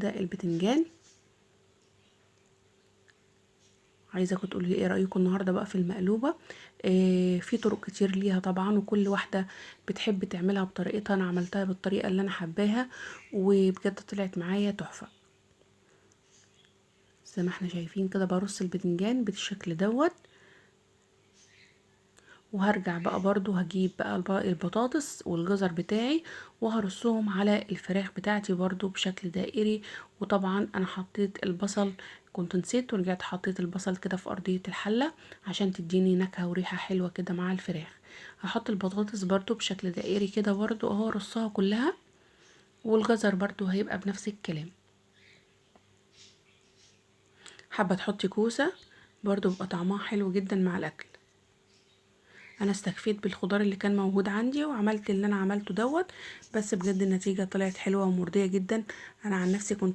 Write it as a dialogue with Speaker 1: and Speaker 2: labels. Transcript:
Speaker 1: ده البتنجان. عايزاكم تقولوا لي ايه رايكم النهارده بقى في المقلوبه. في طرق كتير ليها طبعا، وكل واحده بتحب تعملها بطريقتها. انا عملتها بالطريقه اللي انا حباها وبجد طلعت معايا تحفه. زي ما احنا شايفين كده برص البتنجان بالشكل دوت، وهرجع بقى برضو هجيب بقى البطاطس والجزر بتاعي وهرصهم على الفراخ بتاعتي برضو بشكل دائري. وطبعا انا حطيت البصل، كنت نسيت ورجعت حطيت البصل كده في ارضية الحلة عشان تديني نكهة وريحة حلوة كده مع الفراخ. هحط البطاطس برضو بشكل دائري كده برضو اهو رصها كلها، والجزر برضو هيبقى بنفس الكلام. حابة تحطي كوسة برضو بيبقى طعمها حلو جدا مع الاكل. انا استكفيت بالخضار اللي كان موجود عندي وعملت اللي انا عملته دوت، بس بجد النتيجة طلعت حلوة ومرضية جدا. انا عن نفسي كنت